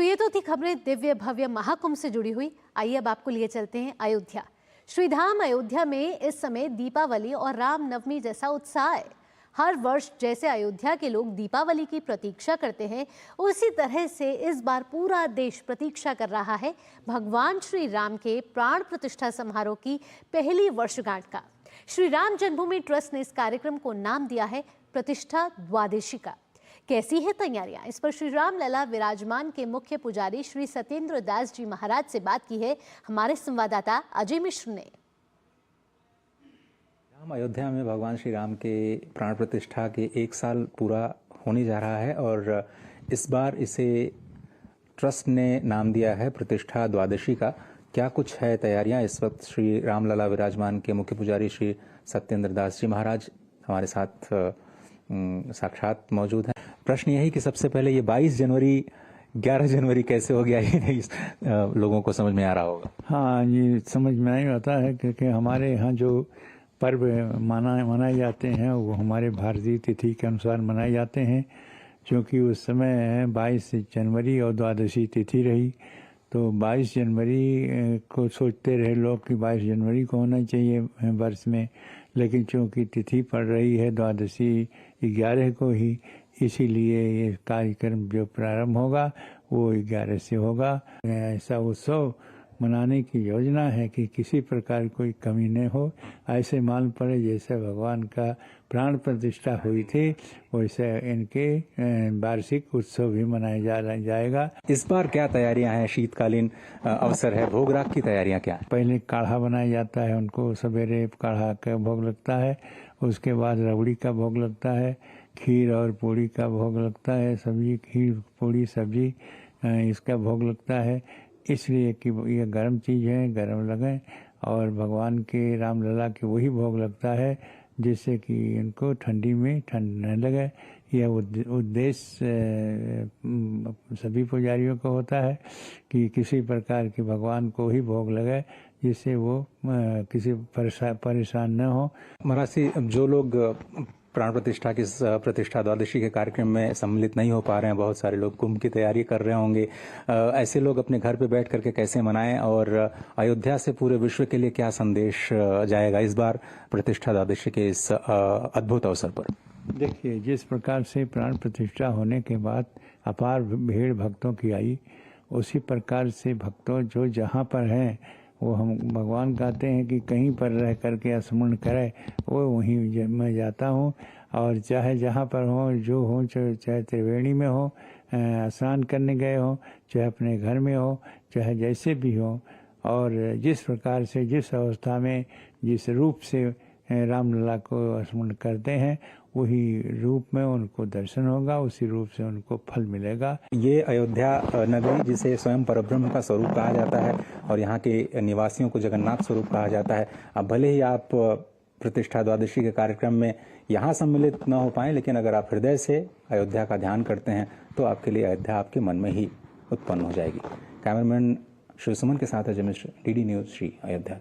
ये तो थी खबरें दिव्य भव्य महाकुंभ से जुड़ी हुई। आइए अब आपको लिए चलते हैं अयोध्या। श्रीधाम अयोध्या में इस समय दीपावली और रामनवमी जैसा उत्साह है। हर वर्ष जैसे अयोध्या के लोग दीपावली की प्रतीक्षा करते हैं, उसी तरह से इस बार पूरा देश प्रतीक्षा कर रहा है भगवान श्री राम के प्राण प्रतिष्ठा समारोह की पहली वर्षगांठ का। श्री राम जन्मभूमि ट्रस्ट ने इस कार्यक्रम को नाम दिया है प्रतिष्ठा द्वादशी का। कैसी है तैयारियां, इस पर श्री राम लला विराजमान के मुख्य पुजारी श्री सत्येंद्र दास जी महाराज से बात की है हमारे संवाददाता अजय मिश्र ने। अयोध्या में भगवान श्री राम के प्राण प्रतिष्ठा के 1 साल पूरा होने जा रहा है और इस बार इसे ट्रस्ट ने नाम दिया है प्रतिष्ठा द्वादशी का। क्या कुछ है तैयारियां? इस वक्त श्री राम लला विराजमान के मुख्य पुजारी श्री सत्येंद्र दास जी महाराज हमारे साथ साक्षात मौजूद हैं। प्रश्न यही कि सबसे पहले ये 22 जनवरी 11 जनवरी कैसे हो गया, ये नहीं लोगों को समझ में आ रहा होगा। हाँ, ये समझ में नहीं आता है क्योंकि हमारे यहाँ जो पर्व मनाए जाते हैं वो हमारे भारतीय तिथि के अनुसार मनाए जाते हैं। क्योंकि उस समय 22 जनवरी और द्वादशी तिथि रही, तो 22 जनवरी को सोचते रहे लोग कि 22 जनवरी को होना चाहिए वर्ष में, लेकिन चूँकि तिथि पड़ रही है द्वादशी 11 को ही, इसीलिए ये कार्यक्रम जो प्रारंभ होगा वो 11 से होगा। ऐसा उत्सव मनाने की योजना है कि किसी प्रकार कोई कमी न हो, ऐसे मान पड़े जैसे भगवान का प्राण प्रतिष्ठा हुई थी वैसे इनके वार्षिक उत्सव भी मनाया जाएगा। इस बार क्या तैयारियां हैं? शीतकालीन अवसर है, भोग राग की तैयारियां क्या हैं? पहले काढ़ा बनाया जाता है, उनको सवेरे काढ़ा का भोग लगता है, उसके बाद रबड़ी का भोग लगता है, खीर और पूड़ी का भोग लगता है, सब्जी खीर पूड़ी सब्जी इसका भोग लगता है। इसलिए कि ये गर्म चीज़ है, गर्म लगे, और भगवान के राम लला के वही भोग लगता है जिससे कि इनको ठंडी में ठंड न लगे। यह उद्देश्य सभी पुजारियों को होता है कि किसी प्रकार के भगवान को ही भोग लगे जिससे वो किसी परेशान न हो। महाराज, जो लोग प्राण प्रतिष्ठा की प्रतिष्ठा द्वादशी के कार्यक्रम में सम्मिलित नहीं हो पा रहे हैं, बहुत सारे लोग कुंभ की तैयारी कर रहे होंगे, ऐसे लोग अपने घर पे बैठ करके कैसे मनाएं और अयोध्या से पूरे विश्व के लिए क्या संदेश जाएगा इस बार प्रतिष्ठा द्वादशी के इस अद्भुत अवसर पर? देखिए, जिस प्रकार से प्राण प्रतिष्ठा होने के बाद अपार भीड़ भक्तों की आई, उसी प्रकार से भक्तों जो जहाँ पर हैं वो हम भगवान कहते हैं कि कहीं पर रह करके स्मरण करे, वो वहीं मैं जाता हूँ। और चाहे जहाँ पर हो, जो हो, चाहे त्रिवेणी में हो, स्नान करने गए हो, चाहे अपने घर में हो, चाहे जैसे भी हो, और जिस प्रकार से जिस अवस्था में जिस रूप से रामलला को स्मरण करते हैं वही रूप में उनको दर्शन होगा, उसी रूप से उनको फल मिलेगा। ये अयोध्या नगरी जिसे स्वयं परब्रह्म का स्वरूप कहा जाता है और यहाँ के निवासियों को जगन्नाथ स्वरूप कहा जाता है। अब भले ही आप प्रतिष्ठा द्वादशी के कार्यक्रम में यहाँ सम्मिलित न हो पाएं, लेकिन अगर आप हृदय से अयोध्या का ध्यान करते हैं तो आपके लिए अयोध्या आपके मन में ही उत्पन्न हो जाएगी। कैमरामैन शिव सुमन के साथ अजय मिश्र, DD न्यूज़, श्री अयोध्या।